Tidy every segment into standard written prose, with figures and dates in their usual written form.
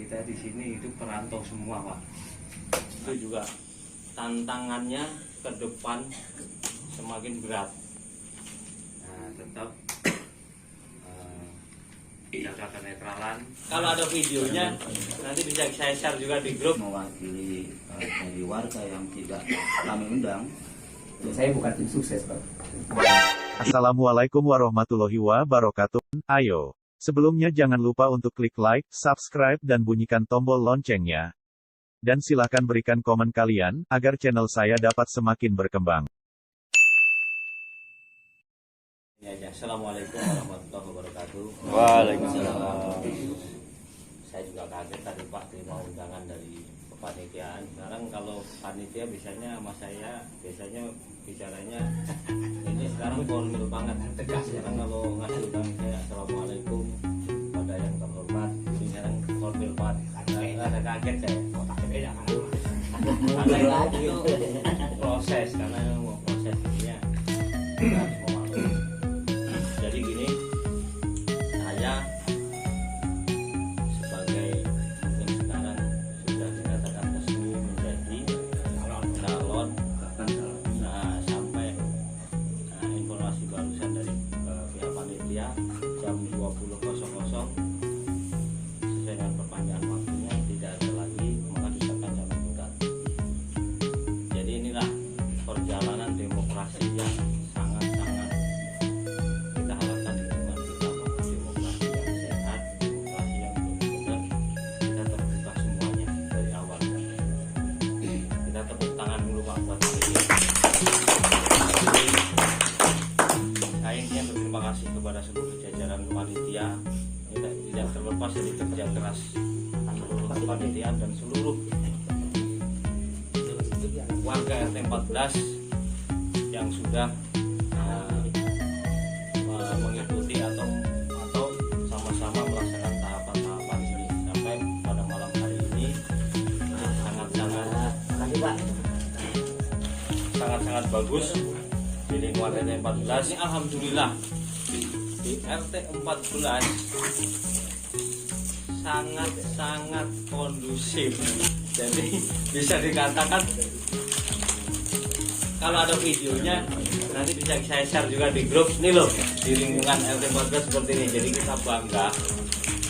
kita di sini itu perantau semua, Pak. Itu juga tantangannya ke depan semakin berat. Nah, tetap jaga kenetralan. Kalau ada videonya nanti bisa saya share juga di grup. Mewakili dari warga yang tidak kami undang. Saya bukan tim sukses, Pak. Assalamualaikum warahmatullahi wabarakatuh. Ayo, sebelumnya jangan lupa untuk klik like, subscribe dan bunyikan tombol loncengnya. Dan silakan berikan komen kalian, agar channel saya dapat semakin berkembang. Ya, Assalamualaikum warahmatullahi wabarakatuh. Waalaikumsalam. Saya juga kaget tadi Pak terima undangan dari kepanitiaan. Sekarang kalau panitia biasanya sama saya biasanya bicaranya ini sekarang formal banget, tegas. Sekarang kalau ngasih undangan saya assalamualaikum pada yang terhormat. Ini sekarang formal banget. Ada kaget saya. Karena itu proses, karena mau proses ininya kita harus memaklumi. Jadi gini, saya sebagai mungkin sekarang sudah dikatakan resmi menjadi calon. Nah, sampai informasi barusan dari pihak panitia jam 20.00 sesuai dengan perpanjangan waktunya tidak ada lagi mengajukan calon tunggal. Jadi inilah perjalanan demokrasi yang sangat-sangat kita harapkan di lingkungan kita, demokrasi yang sehat, demokrasi yang benar-benar kita terbuka semuanya dari awal. Kita tepuk tangan dulu Pak buat ini. Saya ingin berterima kasih kepada seluruh jajaran panitia, tidak terlepas dari kerja keras seluruh kepanitiaan dan seluruh warga RT 14 yang sudah mengikuti atau sama-sama melaksanakan tahapan-tahapan ini sampai pada malam hari ini sangat bagus di lingkungan RT 14. Ini alhamdulillah di RT 14 sangat kondusif. Jadi bisa dikatakan kalau ada videonya nanti bisa saya share juga di grup. Nih loh, di lingkungan RT 14 seperti ini. Jadi kita bangga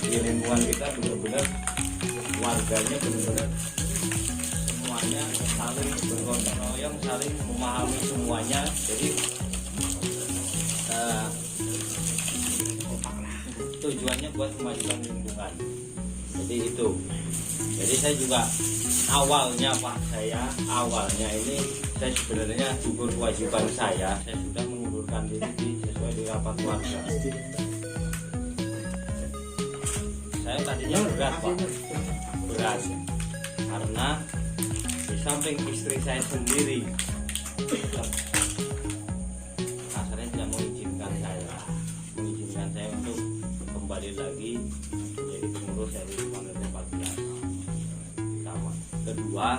di lingkungan kita benar-benar warganya benar-benar semuanya saling bergotong royong, saling memahami semuanya. Jadi tujuannya buat memajukan lingkungan. Jadi itu. Jadi saya juga awalnya Pak, awalnya ini saya sebenarnya gugur kewajiban saya sudah mengundurkan diri sesuai di rapat warga. Saya tadinya berat Pak, berat karena di samping istri saya sendiri asalnya tidak mengizinkan saya untuk kembali lagi menjadi pengurus dari lingkungan RT 14. Pertama, kedua,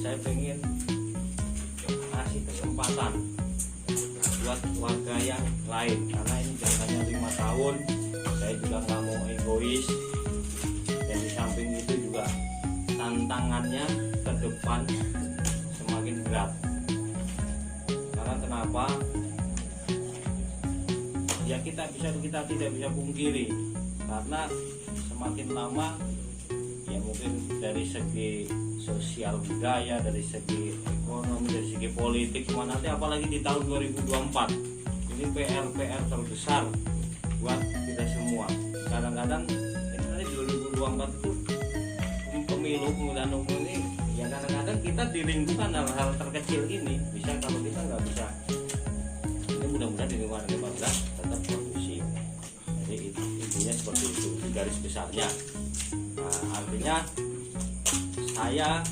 saya pengen kasih kesempatan buat warga yang lain karena ini jangkanya 5 tahun. Saya juga nggak mau egois, dan di samping itu juga tantangannya ke depan semakin berat. Karena kenapa? Ya kita tidak bisa pungkiri, karena semakin lama ya mungkin dari segi sosial budaya, dari segi ekonomi, dari segi politik semua nanti, apalagi di tahun 2024 ini PR terbesar buat kita semua. Kadang-kadang ini nanti 2024 itu pemilihan umum ini ya kadang-kadang kita di lingkungan hal-hal terkecil ini bisa, kalau kita nggak bisa, ini mudah-mudahan di lingkungan 15 tetap kondusif. Jadi intinya seperti itu garis besarnya. Nah, artinya saya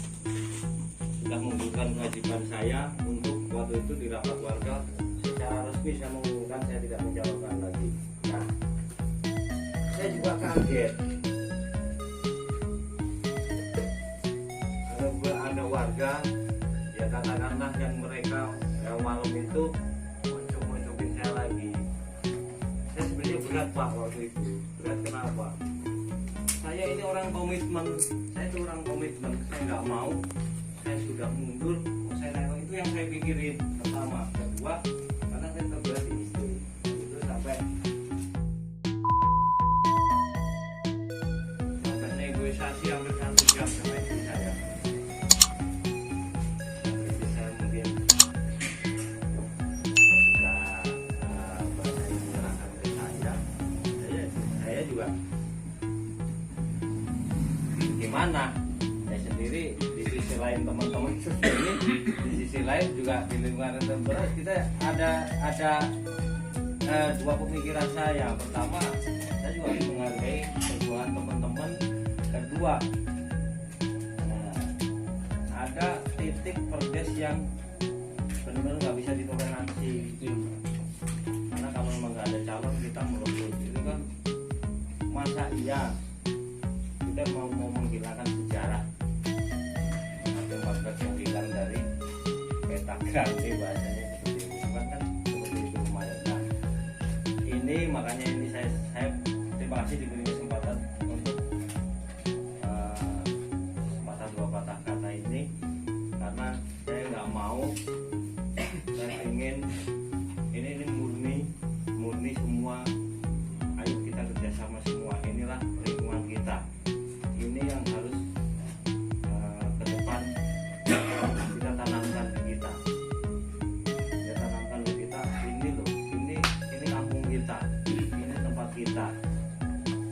sudah mengundurkan kewajiban saya untuk waktu itu di rapat warga secara resmi saya mengumumkan saya tidak mencalonkan lagi. Nah, saya juga kaget ada warga ya katakanlah yang mereka malam itu muncul-munculin saya lagi. Saya sebenarnya berat Pak waktu itu. Berat kenapa? Saya ini orang orang komitmen, saya itu orang komitmen, saya nggak mau, saya sudah mundur, saya nengok itu yang saya pikirin pertama, kedua, karena saya terberat di istri, itu sampai negosiasi hampir 1 jam sama istri saya. Istri saya mungkin sudah banyak menyerahkan ke saya juga gimana? Saya sendiri di sisi lain teman-teman ini, di sisi lain juga di lingkungan tempat kita ada dua pemikiran saya. Pertama, saya juga harus menghargai perjuangan teman-teman. Kedua, ada titik perdes yang benar-benar nggak bisa ditoleransi gitu. Karena kalau memang nggak ada calon kita melebur itu kan masa iya kita mau menghilangkan sejarah ada warga yang hilang dari peta grande bahasanya seperti itu kan seperti itu lumayan. Nah, ini makanya ini saya terima kasih diberi kesempatan untuk sepatah dua patah kata ini, karena saya nggak mau, saya ingin ini murni semua. Ayo kita kerjasama semua, inilah lingkungan kita, ini yang harus ke depan kita tanamkan ke kita, ini loh, ini kampung kita, ini tempat kita,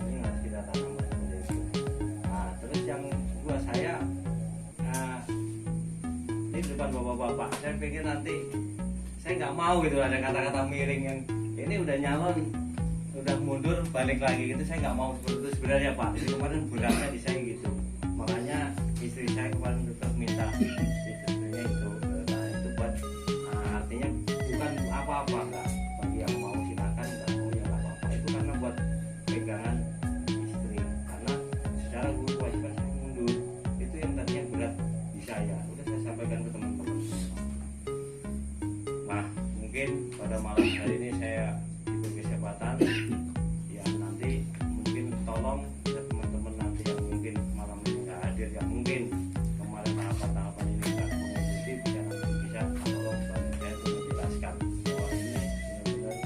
ini harus kita tanamkan seperti itu. Nah, terus yang kedua saya ini depan bapak-bapak, saya pikir nanti saya nggak mau gitu ada kata-kata miring yang ini udah nyalon udah mundur balik lagi gitu, saya nggak mau seperti itu sebenarnya Pak. Itu kemarin beratnya di saya gitu, makanya istri saya kemarin tetap minta istrinya itu, nah itu buat artinya bukan apa-apa, nggak, bagi yang mau silakan, nggak mau ya nggak apa-apa, itu karena buat pegangan istri, karena secara kewajiban saya mundur itu yang tadinya berat di saya, udah saya sampaikan ke teman-teman. Nah mungkin pada malam hari ini saya diberi kesempatan ya, nanti mungkin tolong ya teman-teman nanti yang mungkin malam ini nggak hadir, yang mungkin kemarin tahapan-tahapan ini nggak mengikuti, bisa nanti bisa tolong bantu saya untuk menjelaskan bahwa ini benar-benar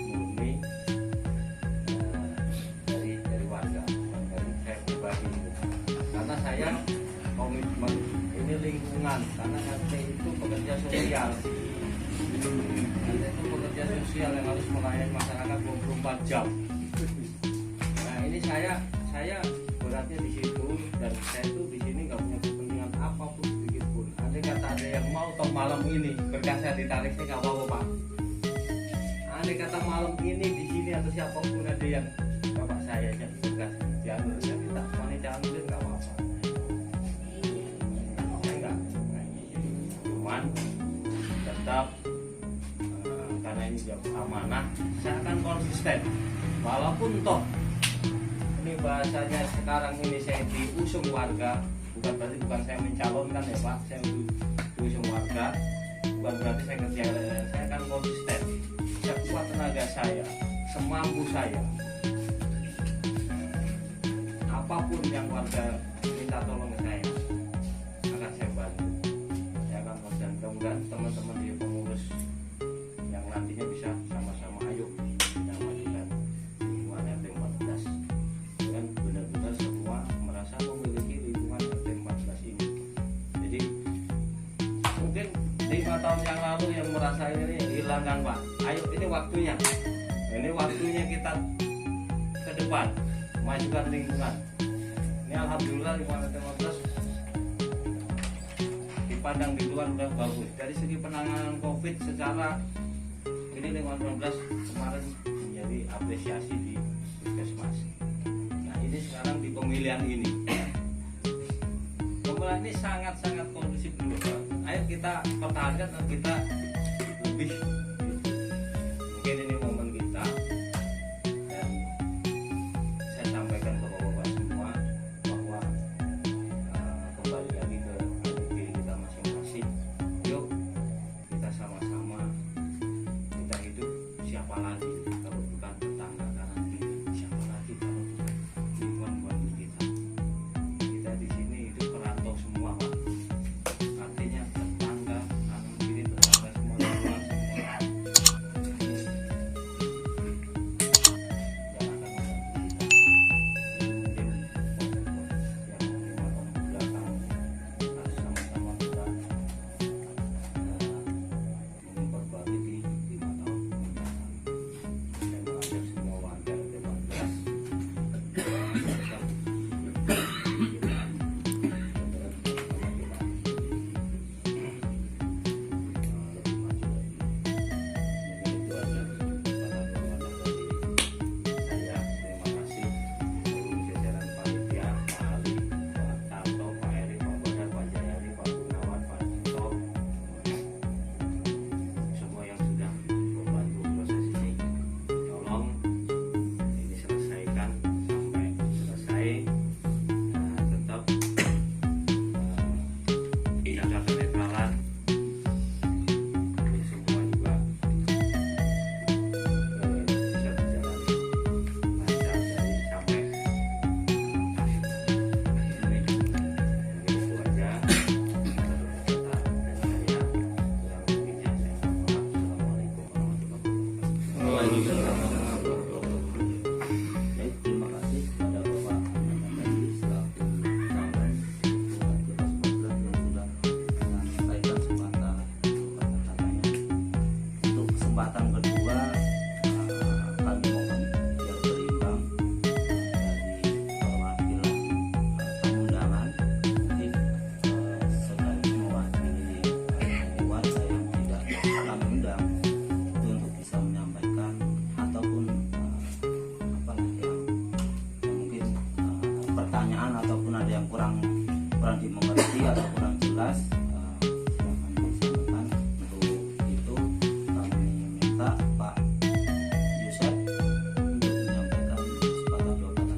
murni dari warga, dari saya pribadi gitu. Karena saya komitmen ini lingkungan, karena RT itu pekerja sosial. Anda itu pekerja sosial yang harus melayani masyarakat 24 jam. Nah ini saya beratnya di situ, dan saya itu di sini nggak punya kepentingan apapun sedikit pun. Andai kata ada yang mau toh malam ini berkas saya ditarik, saya nggak mau Pak. Andai kata malam ini di sini atau siapapun ada yang bapak saya yang berkas diambil, saya minta panitia ambil nggak apa-apa. Saya nggak, cuman tetap karena ini juga amanah, saya akan konsisten walaupun toh ini bahasanya sekarang ini saya diusung warga, bukan saya mencalonkan ya Pak, saya diusung warga, bukan berarti saya kerja, saya akan konsisten sekuat tenaga saya, semampu saya, apapun yang warga minta tolong ke saya akan saya bantu. Saya akan konsisten, kemudian teman-teman di pengurus yang nantinya bisa sama-sama ayo yang majukan lingkungan RT 14 dan benar-benar semua merasa memiliki lingkungan RT 14 ini. Jadi mungkin 5 tahun yang lalu yang merasa ini hilangkan Pak, ayo ini waktunya kita ke depan majukan lingkungan ini. Alhamdulillah lingkungan RT 14 dipandang di luar udah bagus dari segi penanganan COVID. Secara ini lingkungan 19 kemarin menjadi apresiasi di Puskesmas. Nah ini sekarang di pemilihan ini ini sangat-sangat kondusif dulu. Ayo kita pertahankan dan kita lebih, mungkin ini momen kita, dan saya sampaikan ke bapak-bapak semua bahwa kembali lagi ke diri kita masing-masing. Yuk kita sama-sama, kita hidup siapa lagi kalau bukan tetangga kanan kiri, siapa lagi kalau bukan lingkungan kita. ataupun ada yang kurang dimengerti atau kurang jelas, silakan disampaikan. Untuk itu kami minta Pak Yusef untuk menyampaikan sepatah dua kata.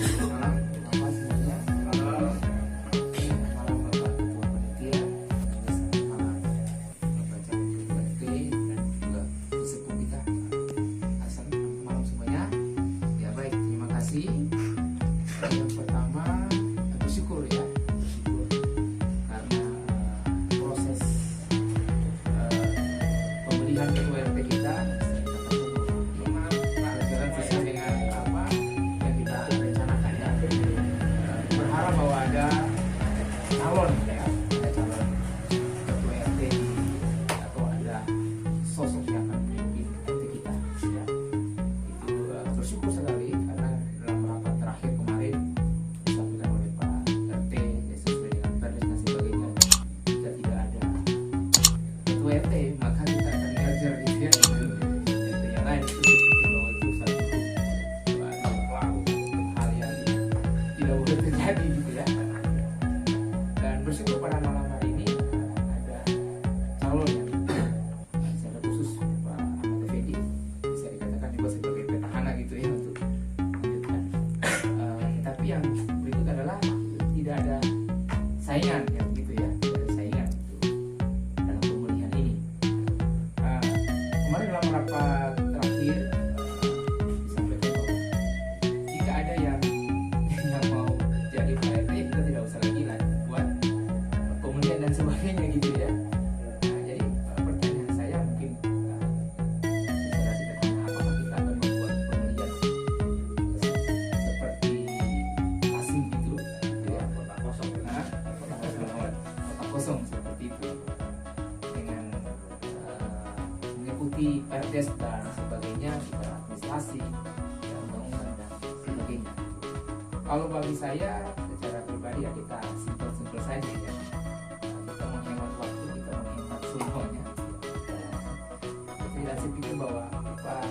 Selamat malam, terima kasih semuanya. Selamat malam Bapak Ketua Panitia, selamat malam Bapak Camat RT dan juga sesepuh kita. Assalamualaikum malam semuanya. Ya baik, terima kasih. Yang pertama bersyukur ya, bersyukur karena proses pemilihan ketua RT kita memang berjalan sesuai dengan apa yang kita rencanakan ya. Berharap bahwa ada calon ya, ada calon ketua RT atau ada sosok yang akan memimpin RT kita ya. Itu bersyukur sekali karena dalam rapat terakhir kemarin disampaikan oleh Pak RT ya, sesuai dengan perdes dan sebagainya, jika tidak ada ketua RT maka kita akan merger gitu ya dengan RT yang lain. Itu bahwa itu satu hal yang tidak boleh terjadi gitu ya. Dan bersyukur pada malam hari ini ada calon yang secara khusus Pak Ahmad Effendi bisa dikatakan juga sebagai petahana gitu ya untuk melanjutkan. Tetapi yang berikut adalah tidak ada saingan ya begitu ya, tidak ada saingan untuk dalam pemilihan ini. Kemarin dalam rapat terakhir disampaikan bahwa jika ada yang mau jadi Pak RT kita tidak usah lagi lah buat pemilihan dan sebagainya gitu ya. Jadi pertanyaan saya mungkin secara sederhana, apakah kita akan membuat pemilihan seperti asing gitu ya, kota kosong, kota kosong seperti itu dengan mengikuti perdes dan sebagainya, kita administrasi dan undang-undang dan sebagainya. Kalau bagi saya secara pribadi ya kita simpel-simpel saja ya. Kita menghemat waktu, kita menghemat semuanya. Dan saya pikir bahwa Pak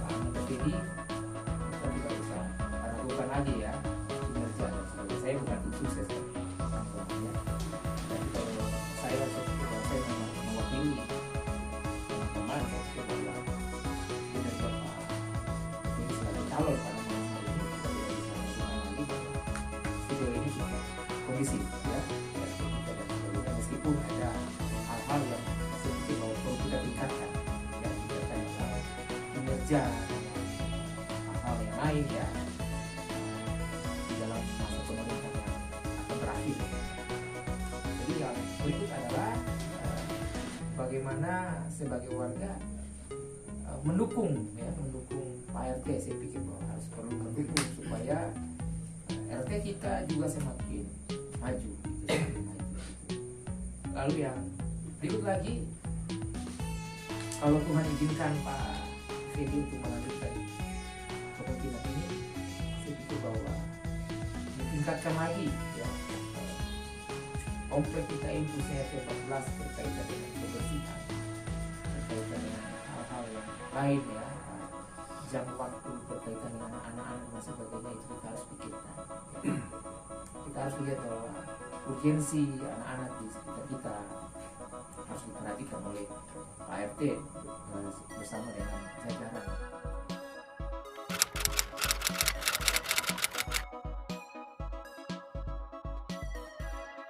Ahmad Effendi kita tidak usah ragukan lagi ya kinerja dan sebagainya. Saya bukan tim sukses ya. Tapi kalau saya seperti kalau saya mewakili teman-teman, saya pikir bahwa kinerja Pak Effendi sebagai calon pada malam hari ini kita tidak bisa ragukan lagi bahwa sejauh ini cukup kondisif ya. Meskipun ada hal-hal yang seperti bahwa perlu kita tingkatkan ya, tingkatkan kinerja hal-hal yang lain ya di dalam masa pemerintahan yang akan berakhir. Jadi yang berikut adalah bagaimana sebagai warga mendukung Pak RT. Saya pikir bahwa harus perlu mendukung supaya RT kita juga semakin maju gitu, semakin maju. Lalu yang berikut lagi, kalau Tuhan izinkan Pak Effendi untuk melanjutkan kepemimpinan ini, saya pikir bahwa ditingkatkan lagi ya komplek kita itu CRT 14 berkaitan dengan kebersihan, berkaitan dengan hal-hal yang lain ya, jam waktu berkaitan dengan anak-anak dan sebagainya, itu kita harus pikirkan. Kita harus lihat bahwa urgensi anak-anak di sekitar kita harus diperhatikan oleh Pak RT bersama dengan jajaran.